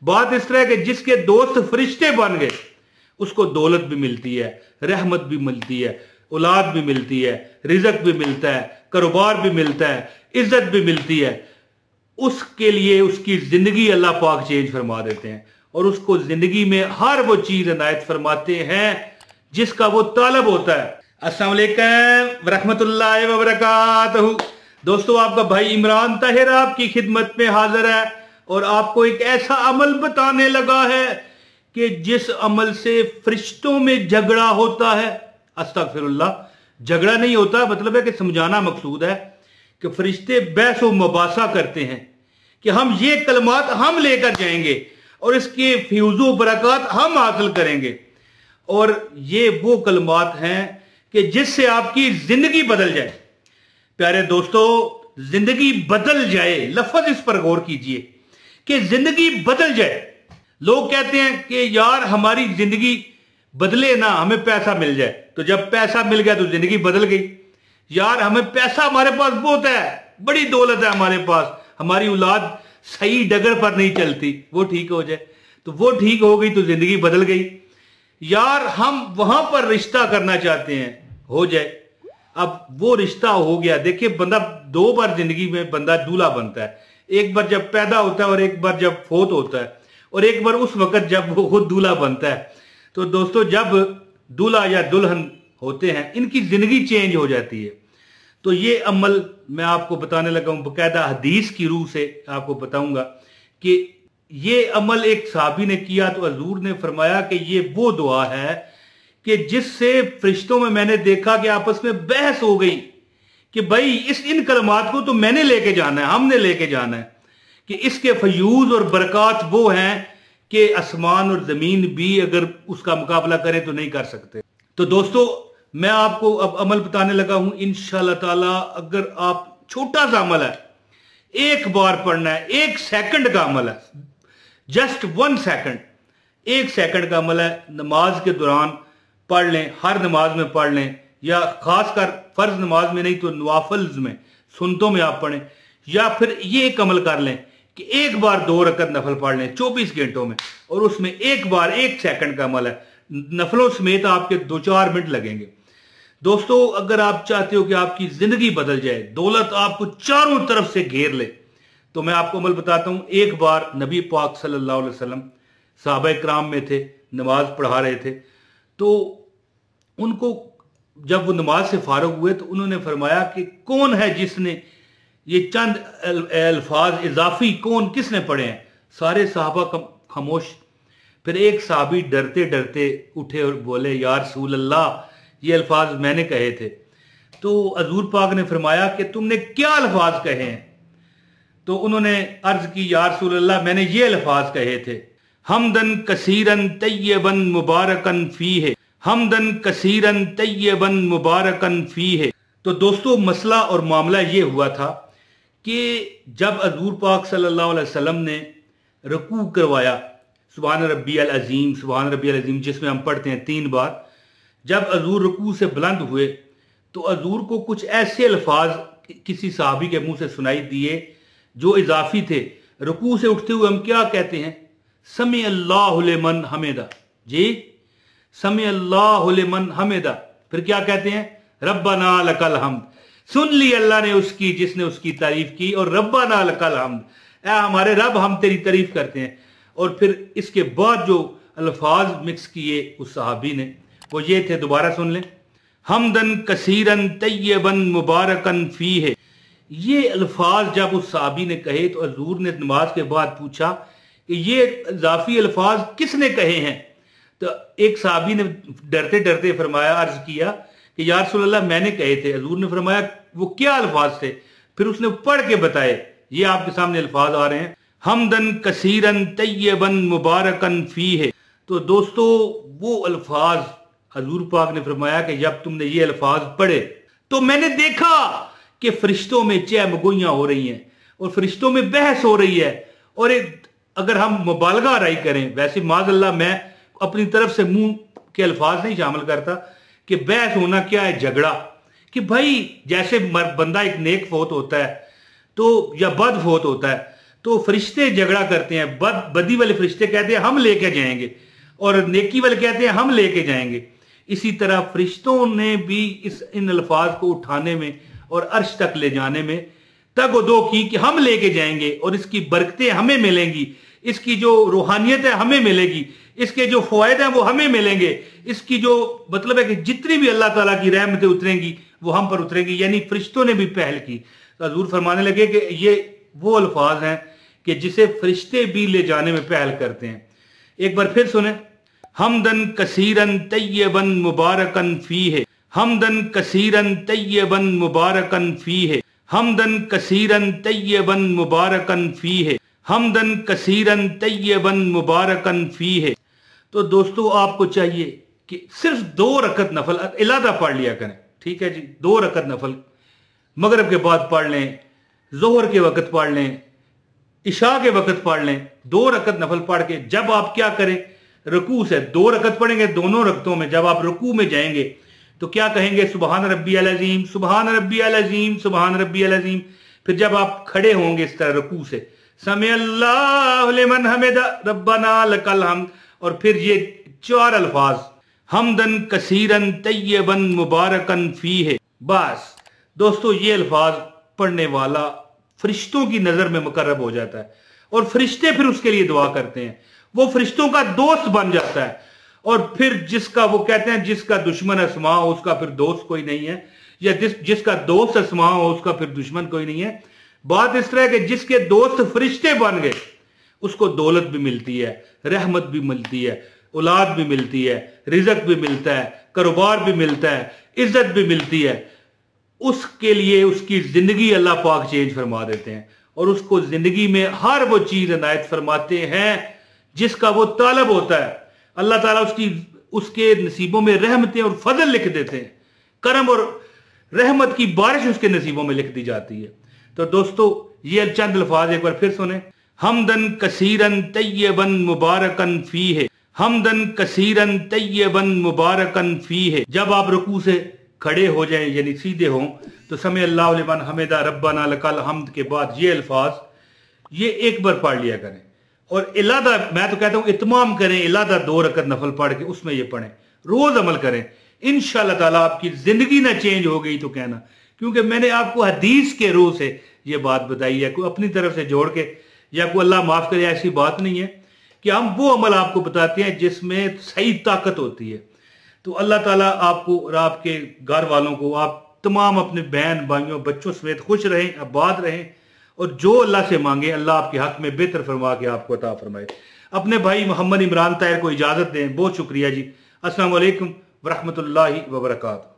बात इस तरह के जिसके दोस्त फरिश्ते बन गए उसको दौलत भी मिलती है, रहमत भी मिलती है, औलाद भी मिलती है, रिजक भी मिलता है, कारोबार भी मिलता है, इज्जत भी मिलती है। उसके लिए उसकी जिंदगी अल्लाह पाक चेंज फरमा देते हैं और उसको जिंदगी में हर वो चीज इनायत फरमाते हैं जिसका वो तालब होता है। अस्सलाम वालेकुम रहमतुल्लाहि व बरकातहू। दोस्तों, आपका भाई इमरान ताहिर आपकी खिदमत में हाजिर है और आपको एक ऐसा अमल बताने लगा है कि जिस अमल से फरिश्तों में झगड़ा होता है। अस्तगफिरुल्लाह, झगड़ा नहीं होता, मतलब है कि समझाना मकसूद है कि फरिश्ते बहस व मुबासा करते हैं कि हम ये कलमात हम लेकर जाएंगे और इसके फ्यूज़ो बरकत हम हासिल करेंगे। और ये वो कलमात हैं कि जिससे आपकी जिंदगी बदल जाए। प्यारे दोस्तों, जिंदगी बदल जाए, लफ्ज इस पर गौर कीजिए कि जिंदगी बदल जाए। लोग कहते हैं कि यार हमारी जिंदगी बदले ना, हमें पैसा मिल जाए। तो जब पैसा मिल गया तो जिंदगी बदल गई। यार हमें पैसा हमारे पास बहुत है, बड़ी दौलत है हमारे पास, हमारी औलाद सही डगर पर नहीं चलती, वो ठीक हो जाए। तो वो ठीक हो गई तो जिंदगी बदल गई। यार हम वहां पर रिश्ता करना चाहते हैं, हो जाए। अब वो रिश्ता हो गया। देखिए, बंदा दो बार जिंदगी में बंदा दूल्हा बनता है, एक बार जब पैदा होता है और एक बार जब फोत होता है और एक बार उस वक्त जब वो खुद दूल्हा बनता है। तो दोस्तों, जब दूल्हा या दुल्हन होते हैं इनकी जिंदगी चेंज हो जाती है। तो ये अमल मैं आपको बताने लगा हूं, बकायदा हदीस की रूह से आपको बताऊंगा कि ये अमल एक साहबी ने किया तो हजूर ने फरमाया कि ये वो दुआ है कि जिससे फरिश्तों में मैंने देखा कि आपस में बहस हो गई कि भाई इन कलमात को तो मैंने लेके जाना है, हमने लेके जाना है, कि इसके फयूज और बरकत वो हैं कि आसमान और जमीन भी अगर उसका मुकाबला करें तो नहीं कर सकते। तो दोस्तों, मैं आपको अब अमल बताने लगा हूं। इंशाअल्लाह ताला अगर आप, छोटा सा अमल है, एक बार पढ़ना है, 1 सेकंड का अमल है, जस्ट 1 सेकंड, 1 सेकंड का अमल है। नमाज के दौरान पढ़ लें, हर नमाज में पढ़ लें, या खासकर फर्ज नमाज में नहीं तो नवाफल्स में, सुन्नतों में आप पढ़ें। या फिर ये एक अमल कर लें कि एक बार 2 रकत नफल पढ़ लें 24 घंटों में, और उसमें एक बार 1 सेकंड का अमल है। नफलों समेत आपके 2-4 मिनट लगेंगे। दोस्तों, अगर आप चाहते हो कि आपकी जिंदगी बदल जाए, दौलत आपको चारों तरफ से घेर ले, तो मैं आपको अमल बताता हूं। एक बार नबी पाक सल्लल्लाहु अलैहि वसल्लम सहाबा इकराम में थे, नमाज पढ़ा रहे थे। तो उनको जब वो नमाज से फारुग हुए तो उन्होंने फरमाया कि कौन है जिसने ये चंद अल्फाज इजाफी किसने पढ़े हैं। सारे सहाबा खामोश। फिर एक साहबी डरते डरते उठे और बोले, या रसूल अल्लाह, ये अल्फाज मैंने कहे थे। तो हजूर पाक ने फरमाया कि तुमने क्या अल्फाज कहे हैं। तो उन्होंने अर्ज की, या रसूल अल्लाह, मैंने ये अल्फाज कहे थे, हमदन कसीरन तय्यबन मुबारकन फीह, हमदन कसीरन तय्यबन मुबारकन फीह। तो दोस्तों, मसला और मामला ये हुआ था कि जब हजूर पाक सल्लल्लाहु अलैहि वसल्लम ने रुकू करवाया, सुभान रब्बियल अजीम, सुभान रब्बियल अजीम, जिसमें हम पढ़ते हैं 3 बार, जब हजूर रुकू से बुलंद हुए तो हजूर को कुछ ऐसे अल्फाज किसी साहबी के मुंह से सुनाई दिए जो इजाफी थे। रुकू से उठते हुए हम क्या कहते हैं, समी अल्लाहु लिमन हमिदा, जी, समी अल्लाहु लिमन हमिदा। फिर क्या कहते हैं, रब्बना लकल हम्द, सुन ली अल्लाह ने उसकी जिसने उसकी तारीफ की, और रब्बना लकल हम्द, ऐ हमारे रब हम तेरी तारीफ करते हैं। और फिर इसके बाद जो अल्फाज मिक्स किए उस सहाबी ने, वो ये थे, दोबारा सुन लें, हमदन कसीरन तय्यबन मुबारकन फीह। ये अल्फाज जब उस सहाबी ने कहे तो हजूर ने नमाज के बाद पूछा कि ये इजाफी अल्फाज किसने कहे हैं। तो एक सहाबी ने डरते डरते फरमाया, अर्ज किया कि या रसूल अल्लाह, मैंने कहे थे। हजूर ने फरमाया, वो क्या अल्फाज थे। फिर उसने पढ़ के बताए, ये आपके सामने अल्फाज आ रहे हैं, हमदन कसीरन तय्यबन मुबारकन फीह। तो दोस्तों, वो अल्फाज हजूर पाक ने फरमाया कि जब तुमने ये अल्फाज पढ़े तो मैंने देखा कि फरिश्तों में चहमगोइयां हो रही हैं और फरिश्तों में बहस हो रही है। और अगर हम मुबालगा राई करें, वैसे माज़अल्लाह मैं अपनी तरफ से मुंह के अल्फाज नहीं शामिल करता कि बहस होना क्या है, झगड़ा, कि भाई जैसे बंदा एक नेक फोत होता है तो या बद फोत होता है तो फरिश्ते झगड़ा करते हैं, बदी वाले फरिश्ते कहते हैं हम लेके जाएंगे, और नेकी वाले कहते हैं हम लेके जाएंगे। इसी तरह फरिश्तों ने भी इन अल्फाज को उठाने में और अर्श तक ले जाने में तगदो की कि हम लेके जाएंगे और इसकी बरकतें हमें मिलेंगी, इसकी जो रूहानियत है हमें मिलेगी, इसके जो फायदे हैं वो हमें मिलेंगे, इसकी जो मतलब है कि जितनी भी अल्लाह ताला की रहमतें उतरेंगी वो हम पर उतरेंगी। यानी फरिश्तों ने भी पहल की। तो हजूर फरमाने लगे कि ये वो अल्फाज हैं कि जिसे फरिश्ते भी ले जाने में पहल करते हैं। एक बार फिर सुने, हमदन कसीरन तय्यबन मुबारकन फी है, हमदन कसीरन तय्यबन मुबारकन फी है, हमदन कसीरन तय्यबन मुबारकन फी है, हमदन कसीरन तय्यबन मुबारकन फी है। तो दोस्तों आपको चाहिए कि सिर्फ 2 रकत नफल इलादा पढ़ लिया करें, ठीक है जी। 2 रकत नफल मगरिब के बाद पढ़ लें, जोहर के वक्त पढ़ लें, इशा के वक्त पढ़ लें। 2 रकत नफल पढ़ के जब आप क्या करें, रुकू से 2 रकत पढ़ेंगे, दोनों रकतों में जब आप रुकू में जाएंगे तो क्या कहेंगे, सुबहान रब्बी अल अज़ीम, सुबहान रब्बी अल अज़ीम, सुबहान रब्बी अल अज़ीम। फिर जब आप खड़े होंगे इस तरह रुकू से, समी अल्लाहु लिमन हमिदा रब्बना लकल हम्द, और फिर ये 4 अल्फाज हमदन कसीरन तय्यबन मुबारकन फी है। बस दोस्तों ये अल्फाज पढ़ने वाला फरिश्तों की नजर में मुकर्रब हो जाता है और फरिश्ते फिर उसके लिए दुआ करते हैं, वो फरिश्तों का दोस्त बन जाता है। और फिर जिसका वो कहते हैं जिसका दुश्मन अस्मा हो उसका फिर दोस्त कोई नहीं है, या जिसका दोस्त अस्मा हो उसका फिर दुश्मन कोई नहीं है। बात इस तरह कि जिसके दोस्त फरिश्ते बन गए उसको दौलत भी मिलती है, रहमत भी मिलती है, औलाद भी मिलती है, रिजक भी मिलता है, कारोबार भी मिलता है, इज्जत भी मिलती है। उसके लिए उसकी जिंदगी अल्लाह पाक चेंज फरमा देते हैं और उसको जिंदगी में हर वो चीज इनायत फरमाते हैं जिसका वो तालब होता है। अल्लाह ताला उसके नसीबों में रहमतें और फजल लिख देते हैं, करम और रहमत की बारिश उसके नसीबों में लिख दी जाती है। तो दोस्तों ये चंद अल्फाज एक बार फिर सुने, हमदन कसीरन तय्यबन मुबारकन फी है, हमदन कसीरन तय्यबन मुबारकन फी है। जब आप रुकू से खड़े हो जाएं यानी सीधे हों तो समी अल्लाहु लिमन हमिदा रब्बना लकल हम्द के बाद ये अल्फाज ये एक बार पढ़ लिया करें और इलादा, मैं तो कहता हूं इत्माम करें, इलादा 2 रकत नफल पढ़ के उसमें ये पढ़ें, रोज अमल करें। इंशाअल्लाह ताला आपकी जिंदगी ना चेंज हो गई तो कहना, क्योंकि मैंने आपको हदीस के रूह से ये बात बताई है, कोई अपनी तरफ से जोड़ के या कोई अल्लाह माफ करे ऐसी बात नहीं है कि हम वो अमल आपको बताते हैं जिसमें सही ताकत होती है। तो अल्लाह ताला आपको और आपके घर वालों को, आप तमाम अपने बहन भाइयों बच्चों समेत खुश रहें, आबाद रहें और जो अल्लाह से मांगे अल्लाह आपके हक में बेहतर फरमा के आपको अता फरमाए। अपने भाई मोहम्मद इमरान ताहिर को इजाजत दें। बहुत शुक्रिया जी। अस्सलाम वालेकुम व रहमतुल्लाहि व बरकातहू।